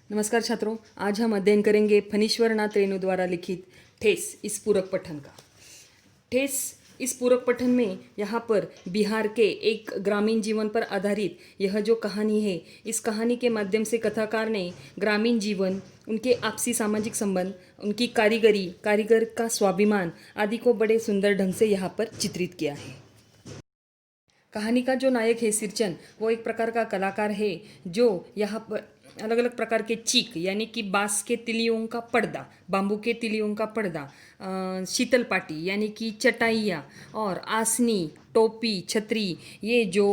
नमस्कार छात्रों, आज हम अध्ययन करेंगे फणीश्वर नाथ रेणु द्वारा लिखित ठेस इस पूरक पठन का। ठेस इस पूरक पठन में यहाँ पर बिहार के एक ग्रामीण जीवन पर आधारित यह जो कहानी है, इस कहानी के माध्यम से कथाकार ने ग्रामीण जीवन, उनके आपसी सामाजिक संबंध, उनकी कारीगरी, कारीगर का स्वाभिमान आदि को बड़े सुंदर ढंग से यहाँ पर चित्रित किया है। कहानी का जो नायक है सिरचन, वो एक प्रकार का कलाकार है जो यहाँ पर अलग अलग प्रकार के चीक यानी कि बांस के तिलियों का पर्दा, बाम्बू के तिलियों का पर्दा, शीतल पाटी यानी कि चटाइयाँ और आसनी, टोपी, छतरी, ये जो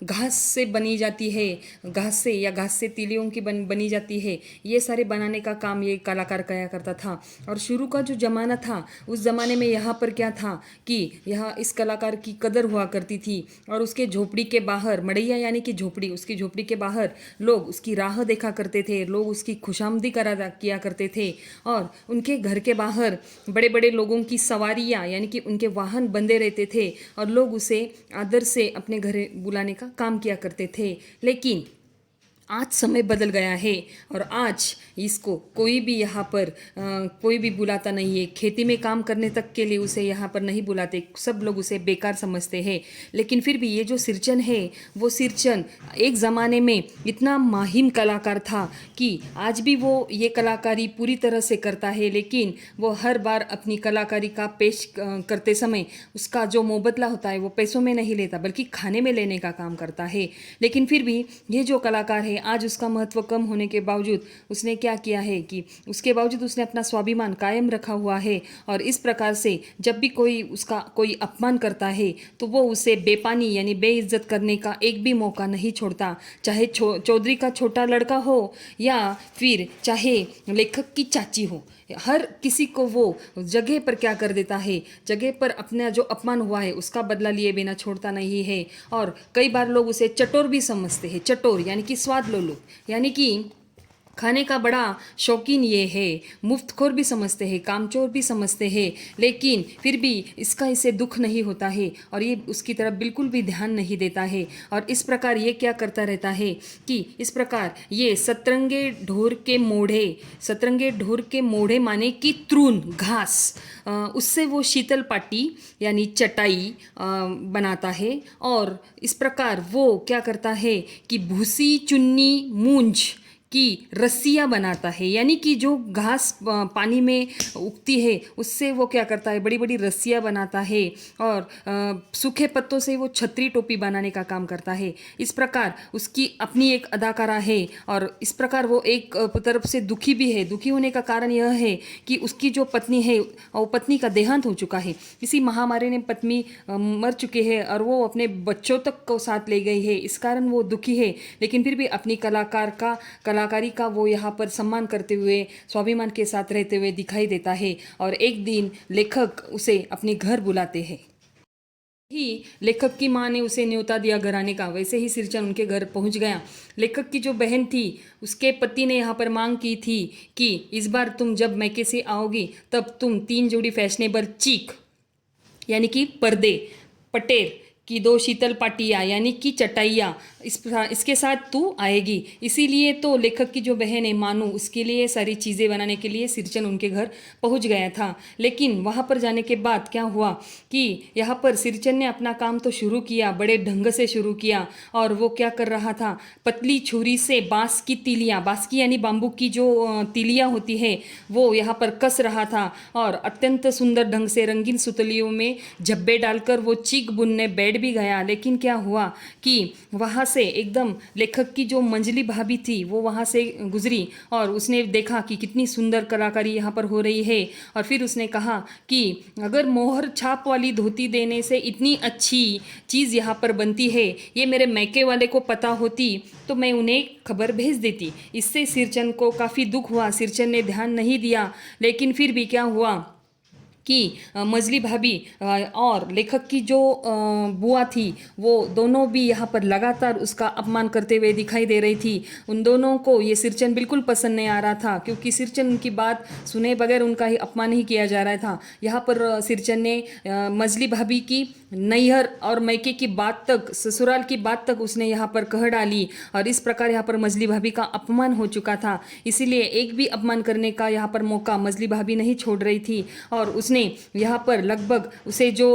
घास से बनी जाती है, घास से या घास से तिलियों की बनी जाती है, ये सारे बनाने का काम ये कलाकार किया करता था। और शुरू का जो ज़माना था, उस ज़माने में यहाँ पर क्या था कि यहाँ इस कलाकार की कदर हुआ करती थी और उसके झोपड़ी के बाहर, मड़ैया यानी कि झोपड़ी, उसकी झोपड़ी के बाहर लोग उसकी राह देखा करते थे, लोग उसकी खुशामदी किया करते थे और उनके घर के बाहर बड़े बड़े लोगों की सवारियाँ यानी कि उनके वाहन बंधे रहते थे और लोग उसे आदर से अपने घर बुलाने का काम किया करते थे। लेकिन आज समय बदल गया है और आज इसको कोई भी यहाँ पर कोई भी बुलाता नहीं है। खेती में काम करने तक के लिए उसे यहाँ पर नहीं बुलाते, सब लोग उसे बेकार समझते हैं। लेकिन फिर भी ये जो सिरचन है, वो सिरचन एक ज़माने में इतना माहिर कलाकार था कि आज भी वो ये कलाकारी पूरी तरह से करता है। लेकिन वो हर बार अपनी कलाकारी का पेश करते समय उसका जो मुबदला होता है वो पैसों में नहीं लेता, बल्कि खाने में लेने का काम करता है। लेकिन फिर भी ये जो कलाकार है, आज उसका महत्व कम होने के बावजूद उसने क्या किया है कि उसके बावजूद उसने अपना स्वाभिमान कायम रखा हुआ है। और इस प्रकार से जब भी कोई उसका कोई अपमान करता है तो वो उसे बेपानी यानी बेइज्जत करने का एक भी मौका नहीं छोड़ता, चाहे चौधरी का छोटा लड़का हो या फिर चाहे लेखक की चाची हो। हर किसी को वो जगह पर क्या कर देता है, जगह पर अपना जो अपमान हुआ है उसका बदला लिए बिना छोड़ता नहीं है। और कई बार लोग उसे चटोर भी समझते हैं, चटोर यानी कि स्वाद लोलुप, यानी कि खाने का बड़ा शौकीन ये है, मुफ्तखोर भी समझते हैं, कामचोर भी समझते हैं। लेकिन फिर भी इसका इसे दुख नहीं होता है और ये उसकी तरफ बिल्कुल भी ध्यान नहीं देता है। और इस प्रकार ये क्या करता रहता है कि इस प्रकार ये सतरंगे ढोर के मोढ़े माने कि तृण घास, उससे वो शीतल पाटी यानी चटाई बनाता है। और इस प्रकार वो क्या करता है कि भूसी चुन्नी मूंज की रस्सियाँ बनाता है, यानी कि जो घास पानी में उगती है उससे वो क्या करता है, बड़ी बड़ी रस्सियाँ बनाता है। और सूखे पत्तों से वो छतरी टोपी बनाने का काम करता है। इस प्रकार उसकी अपनी एक अदाकारा है और इस प्रकार वो एक तरफ से दुखी भी है। दुखी होने का कारण यह है कि उसकी जो पत्नी है, वो पत्नी का देहांत हो चुका है, किसी महामारी ने पत्नी मर चुकी है और वो अपने बच्चों तक को साथ ले गई है, इस कारण वो दुखी है। लेकिन फिर भी अपनी कलाकारी का वो यहाँ पर सम्मान करते हुए, स्वाभिमान के साथ रहते हुए दिखाई देता है। और एक दिन लेखक उसे अपने घर बुलाते हैं। ही लेखक की माँ ने उसे न्योता दिया घर आने का, वैसे ही सिरचन उनके घर पहुंच गया। लेखक की जो बहन थी, उसके पति ने यहाँ पर मांग की थी कि इस बार तुम जब मैके से आओगी तब तुम 3 जोड़ी फैशनेबल चीक यानी कि पर्दे, पटेर की 2 शीतल पाटियाँ यानी कि चटाइयाँ, इसके साथ तू आएगी। इसीलिए तो लेखक की जो बहन है मानू, उसके लिए सारी चीज़ें बनाने के लिए सिरचन उनके घर पहुंच गया था। लेकिन वहाँ पर जाने के बाद क्या हुआ कि यहाँ पर सिरचन ने अपना काम तो शुरू किया, बड़े ढंग से शुरू किया। और वो क्या कर रहा था, पतली छुरी से बाँस की यानी बाम्बू की जो तिलियाँ होती है वो यहाँ पर कस रहा था। और अत्यंत सुंदर ढंग से रंगीन सुतलियों में झब्बे डालकर वो चीक बुनने बैठ भी गया। लेकिन क्या हुआ कि वहाँ से एकदम लेखक की जो मंजली भाभी थी वो वहाँ से गुजरी और उसने देखा कि कितनी सुंदर कलाकारी यहाँ पर हो रही है। और फिर उसने कहा कि अगर मोहर छाप वाली धोती देने से इतनी अच्छी चीज़ यहाँ पर बनती है, ये मेरे मैके वाले को पता होती तो मैं उन्हें खबर भेज देती। इससे सिरचन को काफ़ी दुख हुआ, सिरचन ने ध्यान नहीं दिया। लेकिन फिर भी क्या हुआ कि मजली भाभी और लेखक की जो बुआ थी वो दोनों भी यहाँ पर लगातार उसका अपमान करते हुए दिखाई दे रही थी। उन दोनों को ये सिरचन बिल्कुल पसंद नहीं आ रहा था, क्योंकि सिरचन उनकी बात सुने बगैर उनका ही अपमान ही किया जा रहा था। यहाँ पर सिरचन ने मजली भाभी की नैहर और मैके की बात तक, ससुराल की बात तक उसने यहाँ पर कह डाली, और इस प्रकार यहाँ पर मजली भाभी का अपमान हो चुका था। इसीलिए एक भी अपमान करने का यहाँ पर मौका मजली भाभी नहीं छोड़ रही थी, और उसने यहाँ पर लगभग उसे जो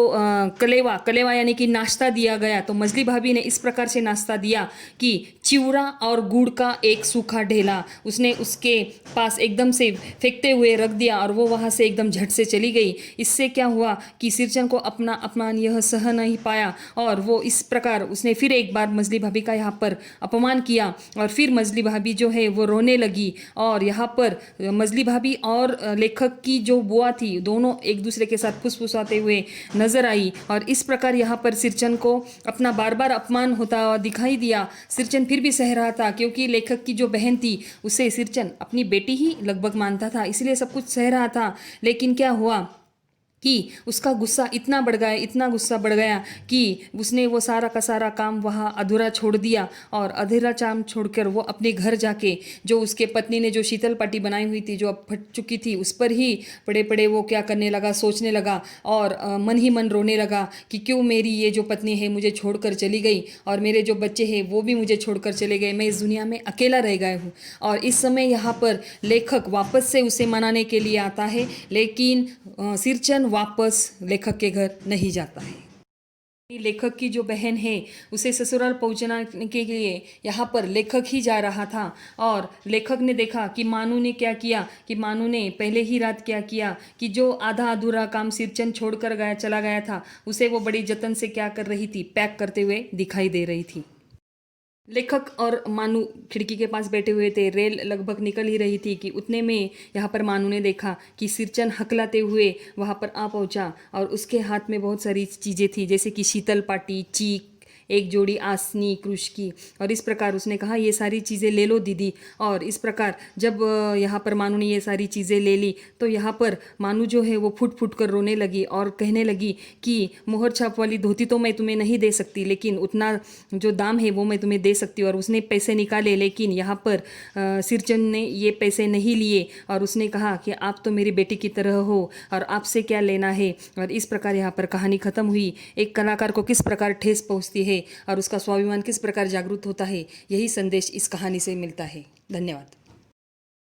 कलेवा यानी कि नाश्ता दिया गया, तो मजली भाभी ने इस प्रकार से नाश्ता दिया कि चिवड़ा और गुड़ का एक सूखा ढेला उसने उसके पास एकदम से फेंकते हुए रख दिया, और वो वहाँ से एकदम झट से चली गई। इससे क्या हुआ कि सिरचन को अपना अपमान यह सह नहीं पाया, और वो इस प्रकार उसने फिर एक बार मजली भाभी का यहाँ पर अपमान किया, और फिर मजली भाभी जो है वो रोने लगी। और यहाँ पर मजली भाभी और लेखक की जो बुआ थी दोनों एक दूसरे के साथ फुसफुसाते हुए नजर आई, और इस प्रकार यहाँ पर सिरचन को अपना बार बार अपमान होता दिखाई दिया। सिरचन फिर भी सह रहा था, क्योंकि लेखक की जो बहन थी उसे सिरचन अपनी बेटी ही लगभग मानता था, इसलिए सब कुछ सह रहा था। लेकिन क्या हुआ कि उसका गुस्सा इतना बढ़ गया, इतना गुस्सा बढ़ गया कि उसने वो सारा का सारा काम वहाँ अधूरा छोड़ दिया, और अधूरा काम छोड़कर वो अपने घर जाके जो उसके पत्नी ने जो शीतल पाटी बनाई हुई थी जो अब फट चुकी थी उस पर ही पड़े पड़े वो क्या करने लगा, सोचने लगा, और मन ही मन रोने लगा कि क्यों मेरी ये जो पत्नी है मुझे छोड़कर चली गई, और मेरे जो बच्चे हैं वो भी मुझे छोड़कर चले गए, मैं इस दुनिया में अकेला रह गया हूँ। और इस समय यहाँ पर लेखक वापस से उसे मनाने के लिए आता है, लेकिन सिरचन वापस लेखक के घर नहीं जाता है। लेखक की जो बहन है उसे ससुराल पहुंचाने के लिए यहाँ पर लेखक ही जा रहा था, और लेखक ने देखा कि मानू ने क्या किया, कि मानू ने पहले ही रात क्या किया कि जो आधा अधूरा काम सिरचन छोड़कर चला गया था उसे वो बड़ी जतन से क्या कर रही थी, पैक करते हुए दिखाई दे रही थी। लेखक और मानू खिड़की के पास बैठे हुए थे। रेल लगभग निकल ही रही थी कि उतने में यहाँ पर मानू ने देखा कि सिरचन हकलाते हुए वहाँ पर आ पहुँचा, और उसके हाथ में बहुत सारी चीज़ें थी, जैसे कि शीतल पाटी, चीक, एक जोड़ी आसनी क्रूश की, और इस प्रकार उसने कहा ये सारी चीज़ें ले लो दीदी। और इस प्रकार जब यहाँ पर मानू ने ये सारी चीज़ें ले ली तो यहाँ पर मानू जो है वो फुट फुट कर रोने लगी, और कहने लगी कि मोहर छाप वाली धोती तो मैं तुम्हें नहीं दे सकती, लेकिन उतना जो दाम है वो मैं तुम्हें दे सकती हूँ। और उसने पैसे निकाले, लेकिन यहाँ पर सिरचन ने ये पैसे नहीं लिए, और उसने कहा कि आप तो मेरी बेटी की तरह हो और आपसे क्या लेना है। और इस प्रकार यहाँ पर कहानी ख़त्म हुई। एक कलाकार को किस प्रकार ठेस पहुँचती है और उसका स्वाभिमान किस प्रकार जागरूक होता है, यही संदेश इस कहानी से मिलता है। धन्यवाद।